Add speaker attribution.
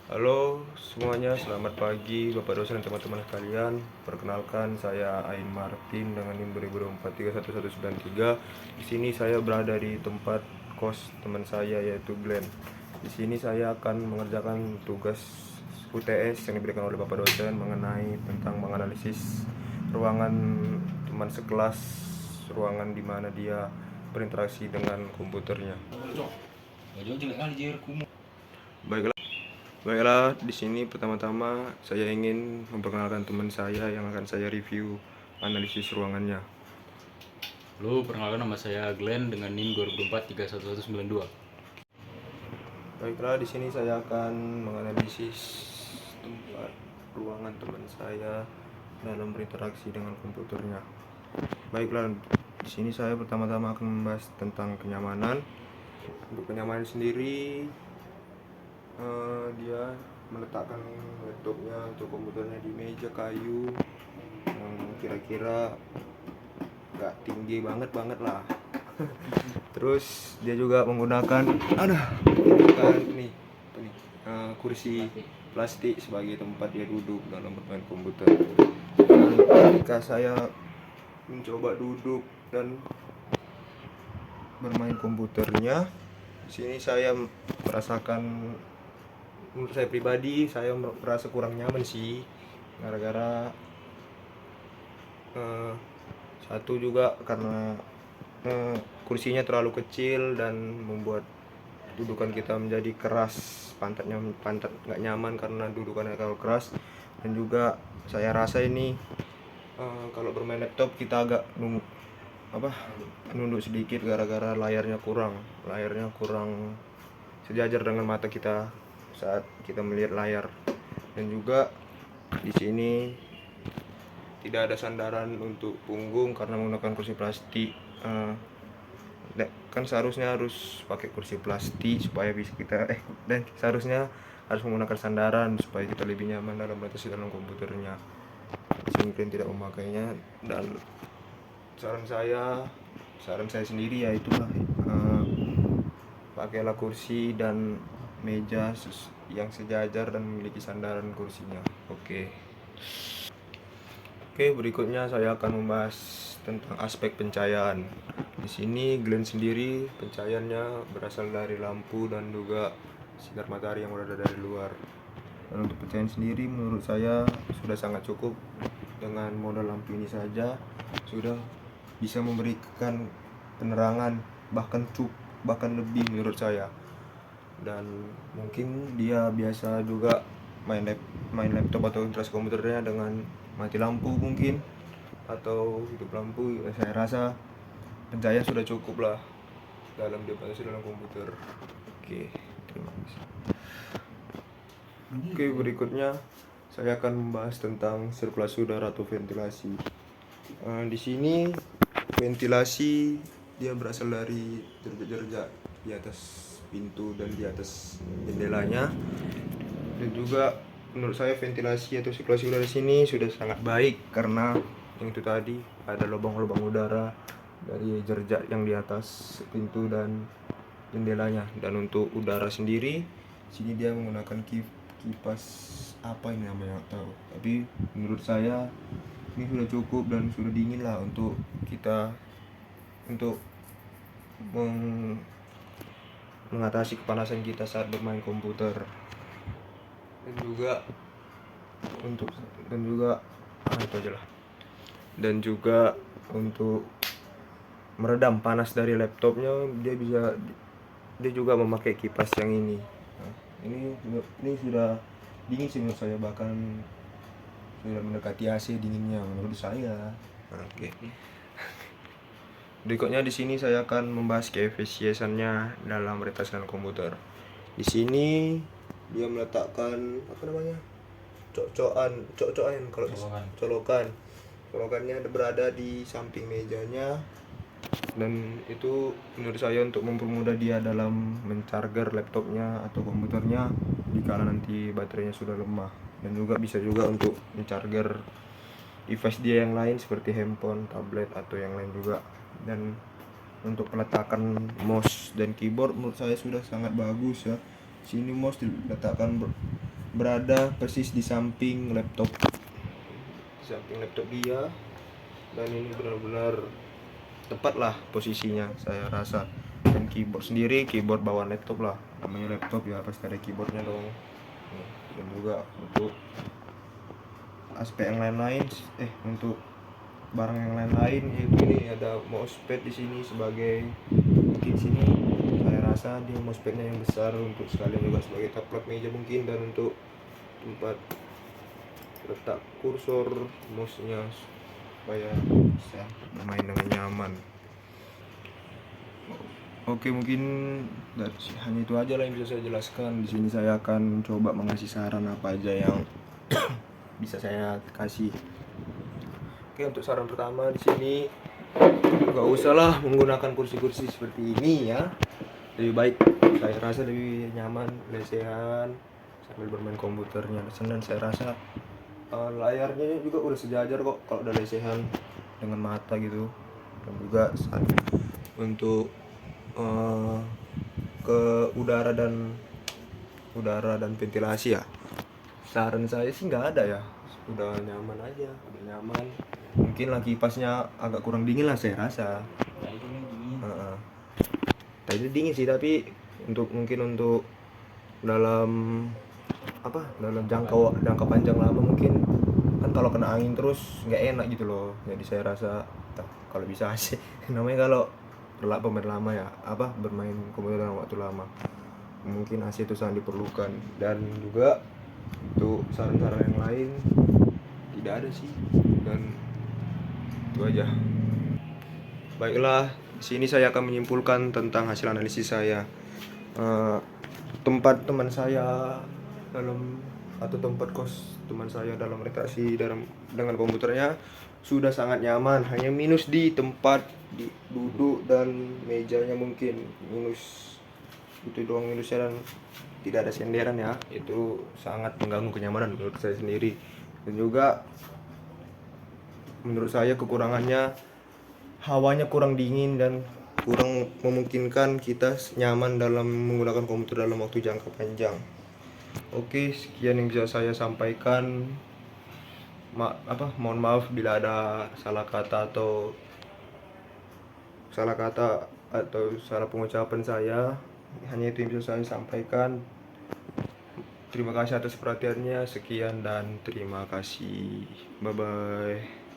Speaker 1: Halo semuanya, selamat pagi Bapak dosen dan teman-teman sekalian. Perkenalkan, saya Ain Martin dengan NIM 2024 Di sini saya berada di tempat kos teman saya yaitu Glenn. Di sini saya akan mengerjakan tugas UTS yang diberikan oleh Bapak dosen mengenai tentang menganalisis ruangan teman sekelas, ruangan di mana dia berinteraksi dengan komputernya. Baiklah. Baiklah, di sini pertama-tama saya ingin memperkenalkan teman saya yang akan saya review analisis ruangannya.
Speaker 2: Halo, perkenalkan nama saya Glenn dengan NIM 2024
Speaker 1: Baiklah, di sini saya akan menganalisis tempat ruangan teman saya dalam berinteraksi dengan komputernya. Baiklah, di sini saya pertama-tama akan membahas tentang kenyamanan. Untuk kenyamanan sendiri, dia meletakkan laptopnya atau komputernya di meja kayu yang kira-kira nggak tinggi banget lah. Terus dia juga menggunakan kursi plastik sebagai tempat dia duduk dalam bermain komputer. Dan ketika saya mencoba duduk dan bermain komputernya, di sini saya merasakan, menurut saya pribadi, saya merasa kurang nyaman sih, gara-gara satu juga karena kursinya terlalu kecil dan membuat dudukan kita menjadi keras, pantat nggak nyaman karena dudukannya terlalu keras. Dan juga saya rasa ini kalau bermain laptop kita agak nunduk sedikit gara-gara layarnya kurang sejajar dengan mata kita saat kita melihat layar. Dan juga di sini tidak ada sandaran untuk punggung karena menggunakan kursi plastik. Kan seharusnya harus pakai kursi plastik supaya bisa kita dan seharusnya harus menggunakan sandaran supaya kita lebih nyaman dalam beroperasi dalam komputernya. Di sini mungkin tidak memakainya, dan saran saya sendiri ya itulah, pakailah kursi dan meja yang sejajar dan memiliki sandaran kursinya. Oke, berikutnya saya akan membahas tentang aspek pencahayaan. Di sini Glenn sendiri pencahayaannya berasal dari lampu dan juga sinar matahari yang berada dari luar. Dan untuk pencahayaan sendiri menurut saya sudah sangat cukup. Dengan modal lampu ini saja sudah bisa memberikan penerangan bahkan lebih menurut saya. Dan mungkin dia biasa juga main laptop atau interaksi komputernya dengan mati lampu mungkin, atau hidup lampu. Saya rasa pencahayaan sudah cukup lah dalam beroperasi dalam komputer. Oke, terima kasih. Oke, berikutnya saya akan membahas tentang sirkulasi udara atau ventilasi. Di sini ventilasi dia berasal dari jerjak-jerjak di atas pintu dan di atas jendelanya. Dan juga menurut saya ventilasi atau sirkulasi udara di sini sudah sangat baik karena yang itu tadi ada lubang-lubang udara dari jerjak yang di atas pintu dan jendelanya. Dan untuk udara sendiri, sini dia menggunakan kipas apa ini namanya nggak tahu, tapi menurut saya ini sudah cukup dan sudah dingin lah untuk kita mengatasi kepanasan kita saat bermain komputer. Dan juga itu aja lah. Dan juga untuk meredam panas dari laptopnya, dia juga memakai kipas yang ini. Nah, ini sudah dingin sih menurut saya, bahkan sudah mendekati AC dinginnya menurut saya. Oke. Berikutnya di sini saya akan membahas keefisiensiannya dalam berinteraksi dengan komputer. Di sini dia meletakkan colokannya berada di samping mejanya, dan itu menurut saya untuk mempermudah dia dalam mencarger laptopnya atau komputernya jika nanti baterainya sudah lemah. Dan juga bisa juga untuk mencarger device dia yang lain seperti handphone, tablet atau yang lain juga. Dan untuk peletakan mouse dan keyboard menurut saya sudah sangat bagus ya. Sini mouse diletakkan berada persis di samping laptop. Di samping laptop dia, dan ini benar-benar tepat lah posisinya saya rasa. Dan keyboard sendiri, keyboard bawaan laptop lah, namanya laptop ya pasti ada keyboardnya dong. Dan juga untuk aspek yang lain-lain, untuk barang yang lain-lain, yaitu ini ada mousepad di sini sebagai, mungkin sini saya rasa dia mousepadnya yang besar untuk sekalian juga sebagai taplak meja mungkin, dan untuk tempat letak kursor mouse-nya supaya bisa bermain dengan nyaman. Oke, mungkin hanya itu aja lah yang bisa saya jelaskan. Di sini saya akan coba mengasih saran apa aja yang bisa saya kasih. Oke, untuk saran pertama di sini, gak usah lah menggunakan kursi-kursi seperti ini ya. Lebih baik, saya rasa lebih nyaman lesehan sambil bermain komputernya. Dan saya rasa layarnya juga udah sejajar kok kalau udah lesehan dengan mata gitu. Dan juga untuk ke udara dan ventilasi ya, saran saya sih nggak ada ya, udah nyaman aja, udah nyaman. Mungkin lah kipasnya agak kurang dingin lah saya rasa. Tadi dingin sih, tapi mungkin untuk dalam jangka panjang lama mungkin kan, kalau kena angin terus nggak enak gitu loh. Jadi saya rasa kalau bisa sih namanya kalau bermain lama ya, bermain komputer dalam waktu lama, mungkin AC itu sangat diperlukan. Dan juga untuk saran-saran yang lain tidak ada sih, dan itu aja. Baiklah, di sini saya akan menyimpulkan tentang hasil analisis saya. Tempat teman saya tempat kos teman saya dalam rekreasi dengan komputernya sudah sangat nyaman. Hanya minus di tempat duduk dan mejanya, mungkin minus itu doang minusnya, dan tidak ada senderan ya. Itu sangat mengganggu kenyamanan menurut saya sendiri. Dan juga menurut saya kekurangannya, hawanya kurang dingin dan kurang memungkinkan kita nyaman dalam menggunakan komputer dalam waktu jangka panjang. Oke, sekian yang bisa saya sampaikan. Mohon maaf bila ada salah kata atau salah pengucapan saya. Hanya itu yang bisa saya sampaikan. Terima kasih atas perhatiannya. Sekian dan terima kasih. Bye bye.